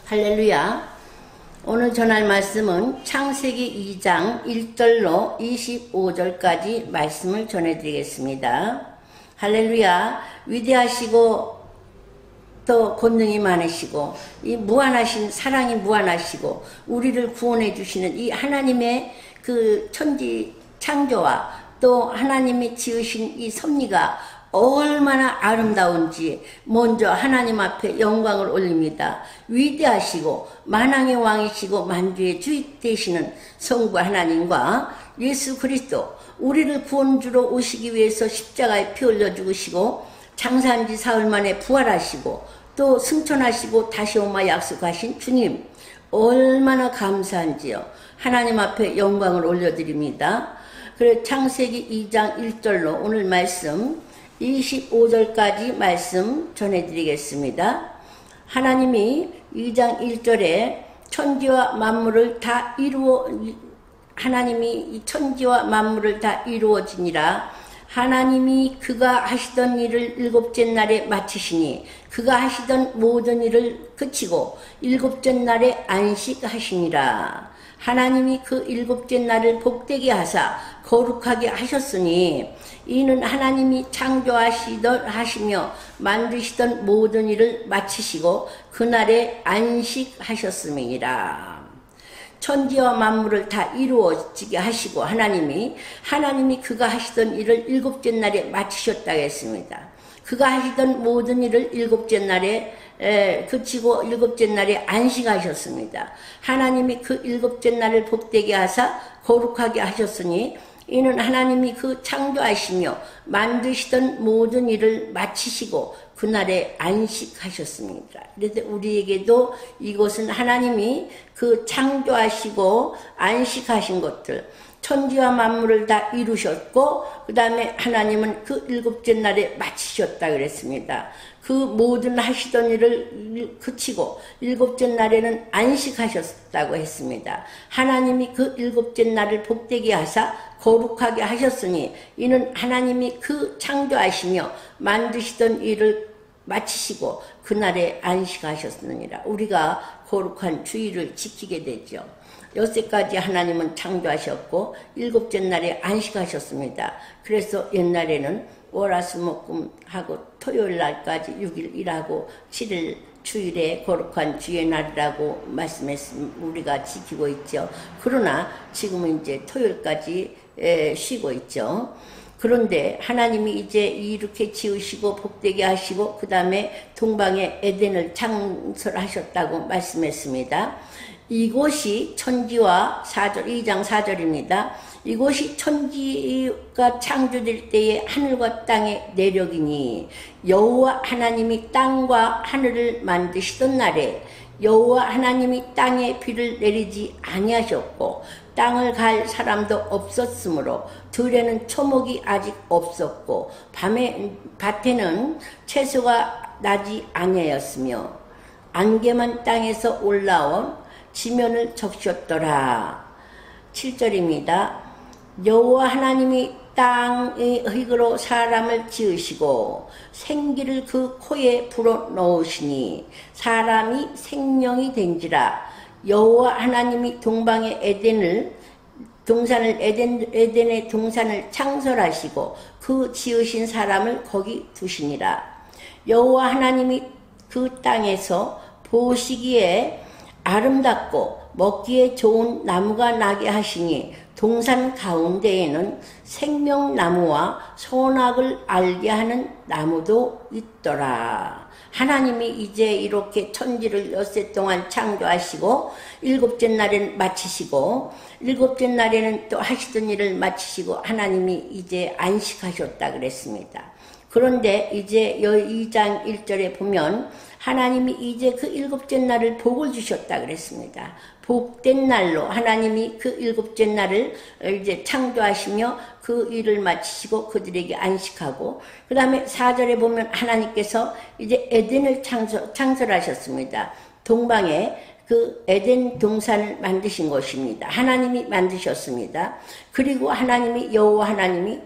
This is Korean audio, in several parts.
할렐루야. 오늘 전할 말씀은 창세기 2장 1절로 25절까지 말씀을 전해드리겠습니다. 할렐루야. 위대하시고 또 권능이 많으시고 이 무한하신 사랑이 무한하시고 우리를 구원해 주시는 이 하나님의 그 천지 창조와 또 하나님이 지으신 이 섭리가 얼마나 아름다운지 먼저 하나님 앞에 영광을 올립니다. 위대하시고 만왕의 왕이시고 만주의 주인 되시는 성부 하나님과 예수 그리스도 우리를 구원주로 오시기 위해서 십자가에 피 흘려 죽으시고 장사한 지 사흘 만에 부활하시고 또 승천하시고 다시 오마 약속하신 주님 얼마나 감사한지요. 하나님 앞에 영광을 올려드립니다. 그래 창세기 2장 1절로 오늘 말씀 25절까지 말씀 전해드리겠습니다. 하나님이 2장 1절에 천지와 만물을 다 하나님이 이 천지와 만물을 다 이루어지니라. 하나님이 그가 하시던 일을 일곱째 날에 마치시니 그가 하시던 모든 일을 그치고 일곱째 날에 안식하시니라. 하나님이 그 일곱째 날을 복되게 하사 거룩하게 하셨으니 이는 하나님이 창조하시며 만드시던 모든 일을 마치시고 그날에 안식하셨음이니라. 천지와 만물을 다 이루어지게 하시고 하나님이 그가 하시던 일을 일곱째 날에 마치셨다고 했습니다. 그가 하시던 모든 일을 일곱째 날에 그치고 일곱째 날에 안식하셨습니다. 하나님이 그 일곱째 날을 복되게 하사 거룩하게 하셨으니 이는 하나님이 그 창조하시며 만드시던 모든 일을 마치시고 그날에 안식하셨습니다. 그래서 우리에게도 이것은 하나님이 그 창조하시고 안식하신 것들 천지와 만물을 다 이루셨고 그 다음에 하나님은 그 일곱째 날에 마치셨다 그랬습니다. 그 모든 하시던 일을 그치고 일곱째 날에는 안식하셨다고 했습니다. 하나님이 그 일곱째 날을 복되게 하사 거룩하게 하셨으니 이는 하나님이 그 창조하시며 만드시던 일을 마치시고 그날에 안식하셨느니라. 우리가 거룩한 주일을 지키게 되죠. 여태까지 하나님은 창조하셨고 일곱째 날에 안식하셨습니다. 그래서 옛날에는 월화수목금하고 토요일 날까지 6일 일하고 7일 주일에 거룩한 주의 날이라고 말씀했으면 우리가 지키고 있죠. 그러나 지금은 이제 토요일까지 쉬고 있죠. 그런데 하나님이 이제 이렇게 지으시고 복되게 하시고 그 다음에 동방에 에덴을 창설하셨다고 말씀했습니다. 이곳이 천지와 2장 4절입니다. 이곳이 천지가 창조될 때의 하늘과 땅의 내력이니 여호와 하나님이 땅과 하늘을 만드시던 날에 여호와 하나님이 땅에 비를 내리지 아니하셨고 땅을 갈 사람도 없었으므로 들에는 초목이 아직 없었고 밭에는 채소가 나지 아니하였으며 안개만 땅에서 올라온 지면을 적셨더라. 7절입니다. 여호와 하나님이 땅의 흙으로 사람을 지으시고 생기를 그 코에 불어넣으시니 사람이 생명이 된지라. 여호와 하나님이 동방의 에덴의 동산을 창설하시고 그 지으신 사람을 거기 두시니라. 여호와 하나님이 그 땅에서 보시기에 아름답고 먹기에 좋은 나무가 나게 하시니 동산 가운데에는 생명나무와 선악을 알게 하는 나무도 있더라. 하나님이 이제 이렇게 천지를 엿새 동안 창조하시고 일곱째 날에는 마치시고 일곱째 날에는 또 하시던 일을 마치시고 하나님이 이제 안식하셨다 그랬습니다. 그런데 이제 2장 1절에 보면 하나님이 이제 그 일곱째 날을 복을 주셨다 그랬습니다. 복된 날로 하나님이 그 일곱째 날을 이제 창조하시며 그 일을 마치시고 그들에게 안식하고 그 다음에 4절에 보면 하나님께서 이제 에덴을 창설하셨습니다. 동방에 그 에덴 동산을 만드신 것입니다. 하나님이 만드셨습니다. 그리고 하나님이 여호와 하나님이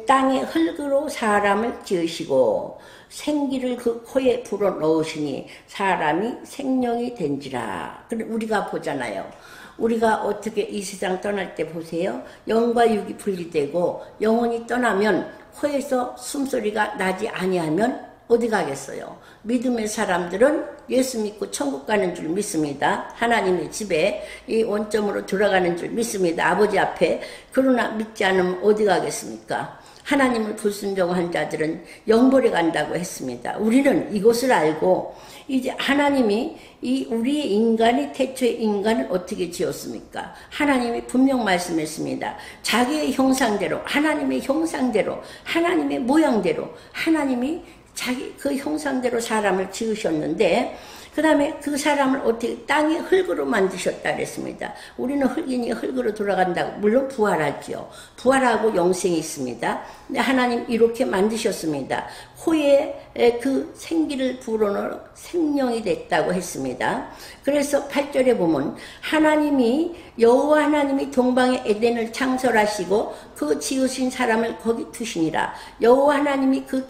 땅의 흙으로 사람을 지으시고 생기를 그 코에 불어넣으시니 사람이 생명이 된지라. 우리가 보잖아요. 우리가 어떻게 이 세상 떠날 때 보세요. 영과 육이 분리되고 영혼이 떠나면 코에서 숨소리가 나지 아니하면 어디 가겠어요? 믿음의 사람들은 예수 믿고 천국 가는 줄 믿습니다. 하나님의 집에 이 원점으로 돌아가는 줄 믿습니다. 아버지 앞에. 그러나 믿지 않으면 어디 가겠습니까? 하나님을 불순종한 자들은 영벌에 간다고 했습니다. 우리는 이것을 알고 이제 하나님이 이 우리의 인간이 태초에 인간을 어떻게 지었습니까? 하나님이 분명 말씀했습니다. 자기의 형상대로, 하나님의 형상대로, 하나님의 모양대로 하나님이 자기 그 형상대로 사람을 지으셨는데 그 다음에 그 사람을 어떻게 땅의 흙으로 만드셨다 그랬습니다. 우리는 흙이니 흙으로 돌아간다고. 물론 부활하지요. 부활하고 영생이 있습니다. 근데 하나님 이렇게 만드셨습니다. 코에 그 생기를 불어넣어 생명이 됐다고 했습니다. 그래서 8절에 보면 하나님이 여호와 하나님이 동방의 에덴을 창설하시고 그 지으신 사람을 거기 두시니라. 여호와 하나님이 그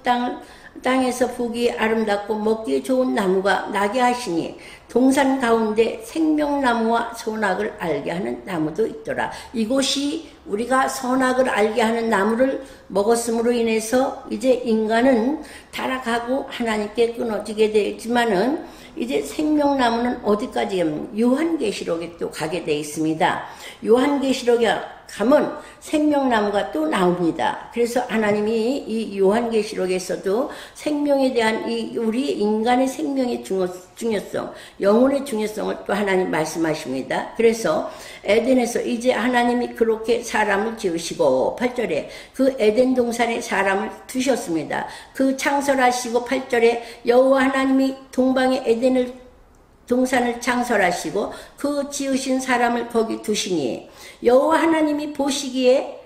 땅에서 보기에 아름답고 먹기에 좋은 나무가 나게 하시니 동산 가운데 생명나무와 선악을 알게 하는 나무도 있더라. 이곳이 우리가 선악을 알게 하는 나무를 먹었음으로 인해서 이제 인간은 타락하고 하나님께 끊어지게 되지만은 이제 생명나무는 어디까지 가면 요한계시록에 또 가게 되어 있습니다. 요한계시록에 가면 생명나무가 또 나옵니다. 그래서 하나님이 이 요한계시록에서도 생명에 대한 이 우리 인간의 생명의 중요성, 영혼의 중요성을 또 하나님 말씀하십니다. 그래서 에덴에서 이제 하나님이 그렇게 사람을 지으시고 8절에 그 에덴 동산에 사람을 두셨습니다. 그 창설하시고 8절에 여호와 하나님이 동방의 에덴을 동산을 창설하시고 그 지으신 사람을 거기 두시니 여호와 하나님이 보시기에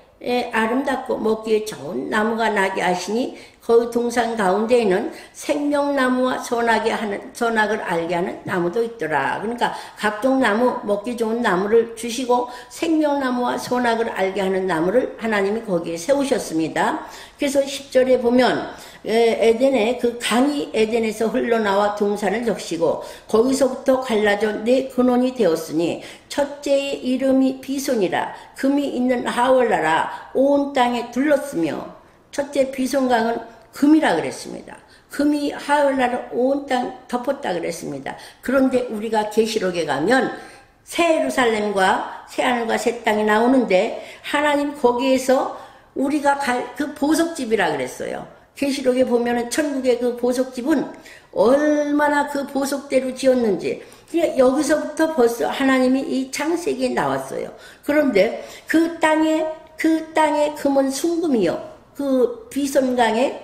아름답고 먹기에 좋은 나무가 나게 하시니 그 동산 가운데에는 생명나무와 선악을 알게 하는 나무도 있더라. 그러니까 각종 나무, 먹기 좋은 나무를 주시고 생명나무와 선악을 알게 하는 나무를 하나님이 거기에 세우셨습니다. 그래서 10절에 보면 에덴에 그 강이 에덴에서 흘러나와 동산을 적시고 거기서부터 갈라져 네 근원이 되었으니 첫째의 이름이 비손이라. 금이 있는 하월나라 온 땅에 둘렀으며 첫째 비손강은 금이라 그랬습니다. 금이 하월나라 온 땅 덮었다 그랬습니다. 그런데 우리가 계시록에 가면 새 예루살렘과 새 하늘과 새 땅이 나오는데 하나님 거기에서 우리가 갈 그 보석집이라 그랬어요. 계시록에 보면은 천국의 그 보석집은 얼마나 그 보석대로 지었는지 여기서부터 벌써 하나님이 이 창세기에 나왔어요. 그런데 그 땅에 금은 순금이요. 그 비손강의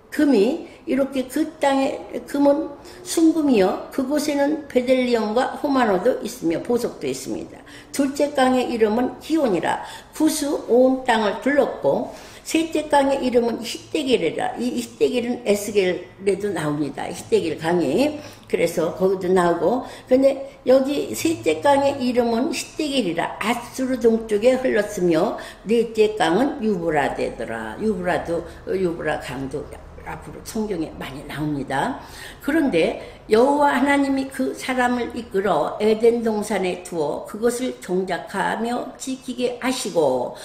금이 이렇게 그 땅에 금은 순금이요. 그곳에는 베들리엄과 호마노도 있으며 보석도 있습니다. 둘째 강의 이름은 기온이라. 구수 온 땅을 둘렀고 셋째 강의 이름은 히데길이라. 이 히데길은 에스겔에도 나옵니다. 히데길 강이. 그래서 거기도 나오고. 근데 여기 셋째 강의 이름은 히데길이라. 아수르 동쪽에 흘렀으며 넷째 강은 유브라 되더라. 유브라 강도 앞으로 성경에 많이 나옵니다. 그런데 여호와 하나님이 그 사람을 이끌어 에덴 동산에 두어 그것을 경작하며 지키게 하시고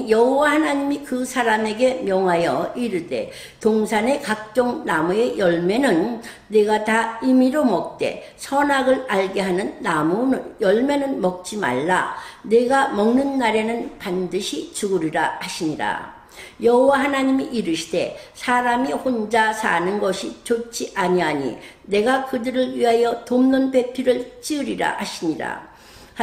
여호와 하나님이 그 사람에게 명하여 이르되 동산의 각종 나무의 열매는 네가 다 임의로 먹되 선악을 알게 하는 나무는 열매는 먹지 말라. 네가 먹는 날에는 반드시 죽으리라 하시니라. 여호와 하나님이 이르시되 사람이 혼자 사는 것이 좋지 아니하니 내가 그들을 위하여 돕는 배필을 지으리라 하시니라.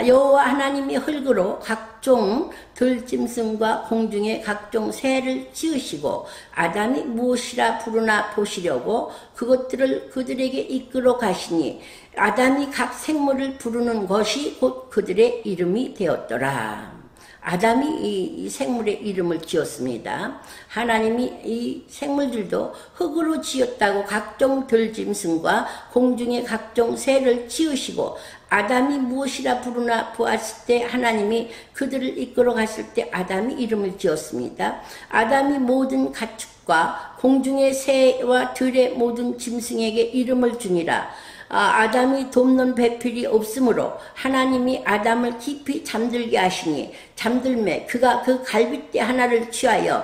여호와 하나님이 흙으로 각종 들짐승과 공중의 각종 새를 지으시고 아담이 무엇이라 부르나 보시려고 그것들을 그들에게 이끌어 가시니 아담이 각 생물을 부르는 것이 곧 그들의 이름이 되었더라. 아담이 이 생물의 이름을 지었습니다. 하나님이 이 생물들도 흙으로 지었다고 각종 들짐승과 공중의 각종 새를 지으시고 아담이 무엇이라 부르나 보았을 때 하나님이 그들을 이끌어 갔을 때 아담이 이름을 지었습니다. 아담이 모든 가축과 공중의 새와 들의 모든 짐승에게 이름을 주니라. 아담이 돕는 배필이 없으므로 하나님이 아담을 깊이 잠들게 하시니 잠들매 그가 그 갈빗대 하나를 취하고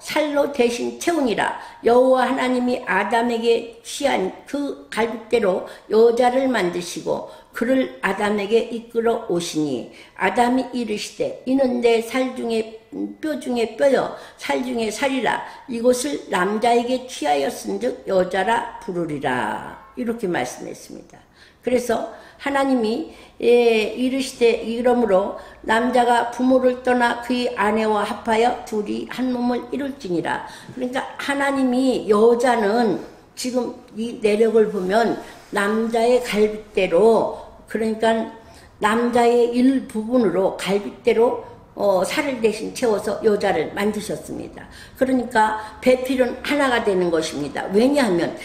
살로 대신 채우니라. 여호와 하나님이 아담에게 취한 그 갈빗대로 여자를 만드시고 그를 아담에게 이끌어 오시니 아담이 이르시되 이는 내 살 중에 뼈 중에 뼈여 살 중에 살이라. 이곳을 남자에게 취하였은즉 여자라 부르리라. 이렇게 말씀했습니다. 그래서 하나님이 이르시되 이러므로 남자가 부모를 떠나 그의 아내와 합하여 둘이 한 몸을 이룰지니라. 그러니까 하나님이 여자는 지금 이 내력을 보면 남자의 갈빗대로, 그러니까 남자의 일부분으로 갈빗대로 살을 대신 채워서 여자를 만드셨습니다. 그러니까 배필은 하나가 되는 것입니다. 왜냐하면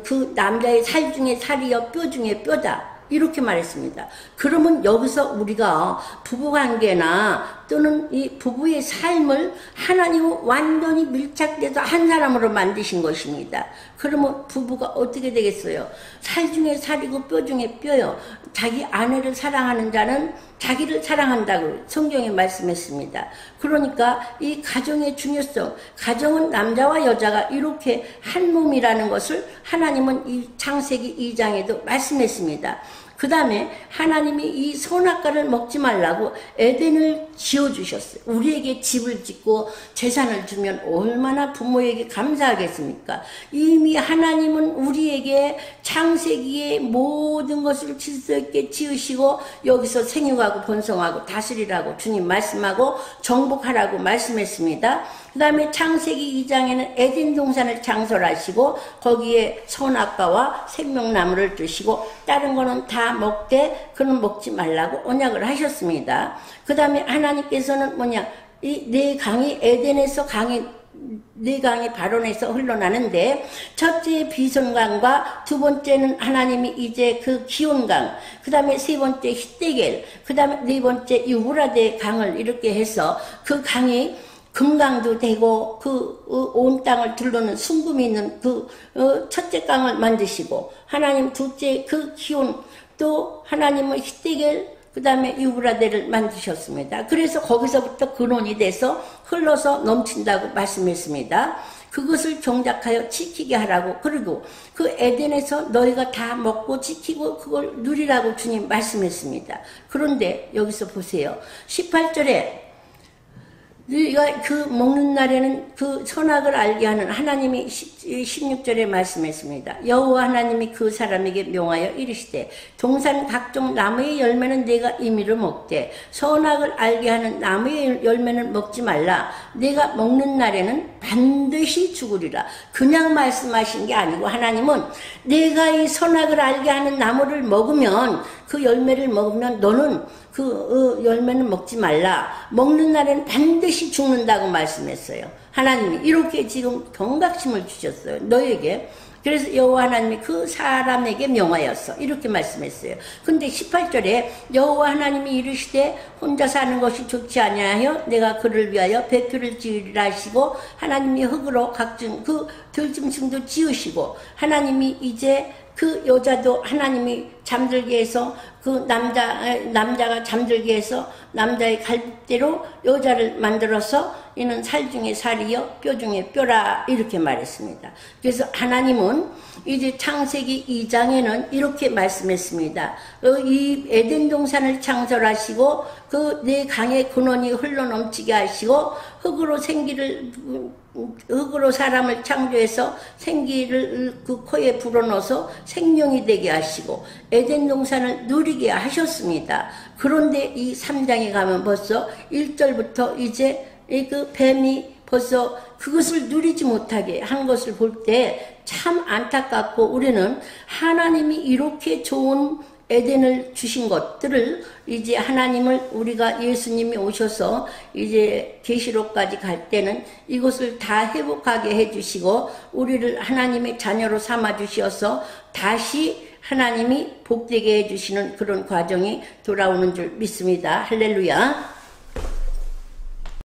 그 남자의 살 중에 살이여 뼈 중에 뼈다. 이렇게 말했습니다. 그러면 여기서 우리가 부부관계나 또는 이 부부의 삶을 하나님은 완전히 밀착돼서 한 사람으로 만드신 것입니다. 그러면 부부가 어떻게 되겠어요? 살 중에 살이고 뼈 중에 뼈요. 자기 아내를 사랑하는 자는 자기를 사랑한다고 성경에 말씀했습니다. 그러니까 이 가정의 중요성, 가정은 남자와 여자가 이렇게 한 몸이라는 것을 하나님은 이 창세기 2장에도 말씀했습니다. 그 다음에 하나님이 이 선악과를 먹지 말라고 에덴을 지어주셨어요. 우리에게 집을 짓고 재산을 주면 얼마나 부모에게 감사하겠습니까? 이미 하나님은 우리에게 창세기의 모든 것을 질서 있게 지으시고 여기서 생육하고 번성하고 다스리라고 주님 말씀하고 정복하라고 말씀했습니다. 그 다음에 창세기 2장에는 에덴 동산을 창설하시고 거기에 선악과와 생명나무를 두시고 다른 거는 다 먹되 그는 먹지 말라고 언약을 하셨습니다. 그 다음에 하나님께서는 이 네 강이 에덴에서 네 강이 발원해서 흘러나는데 첫째 비손강과 두 번째는 하나님이 이제 그 기온강, 그 다음에 세 번째 히데겔, 그 다음에 네 번째 유브라데 강을 이렇게 해서 그 강이 금강도 되고 그 온 땅을 둘러는 순금이 있는 그 첫째 강을 만드시고 하나님 둘째 그 기온 또 하나님은 히데겔 그 다음에 유브라데를 만드셨습니다. 그래서 거기서부터 근원이 돼서 흘러서 넘친다고 말씀했습니다. 그것을 정작하여 지키게 하라고, 그리고 그 에덴에서 너희가 다 먹고 지키고 그걸 누리라고 주님 말씀했습니다. 그런데 여기서 보세요. 18절에 너희가 그 먹는 날에는 그 선악을 알게 하는 하나님이 16절에 말씀했습니다. 여호와 하나님이 그 사람에게 명하여 이르시되 동산 각종 나무의 열매는 내가 임의로 먹되 선악을 알게 하는 나무의 열매는 먹지 말라. 내가 먹는 날에는 반드시 죽으리라. 그냥 말씀하신 게 아니고 하나님은 내가 이 선악을 알게 하는 나무를 먹으면 그 열매를 먹으면 너는 그 열매는 먹지 말라. 먹는 날에는 반드시 죽는다고 말씀했어요. 하나님이 이렇게 지금 경각심을 주셨어요. 너에게. 그래서 여호와 하나님이 그 사람에게 명하였어. 이렇게 말씀했어요. 근데 18절에 여호와 하나님이 이르시되 혼자 사는 것이 좋지 아니하여 내가 그를 위하여 배필을 지으리라 하시고 하나님이 흙으로 각종 그 들짐승도 지으시고 하나님이 이제 그 여자도 하나님이 잠들게 해서 그 남자가 잠들게 해서 남자의 갈빗대로 여자를 만들어서 이는 살 중에 살이요 뼈 중에 뼈라 이렇게 말했습니다. 그래서 하나님은 이제 창세기 2장에는 이렇게 말씀했습니다. 이 에덴 동산을 창설하시고 그 네 강의 근원이 흘러넘치게 하시고 흙으로 사람을 창조해서 생기를 그 코에 불어넣어서 생명이 되게 하시고 에덴 동산을 누리게 하셨습니다. 그런데 이 3장에 가면 벌써 1절부터 이제 그 뱀이 벌써 그것을 누리지 못하게 한 것을 볼 때 참 안타깝고 우리는 하나님이 이렇게 좋은 에덴을 주신 것들을 이제 하나님을 우리가 예수님이 오셔서 이제 계시록까지 갈 때는 이것을 다 회복하게 해주시고 우리를 하나님의 자녀로 삼아 주셔서 다시 하나님이 복되게 해주시는 그런 과정이 돌아오는 줄 믿습니다. 할렐루야.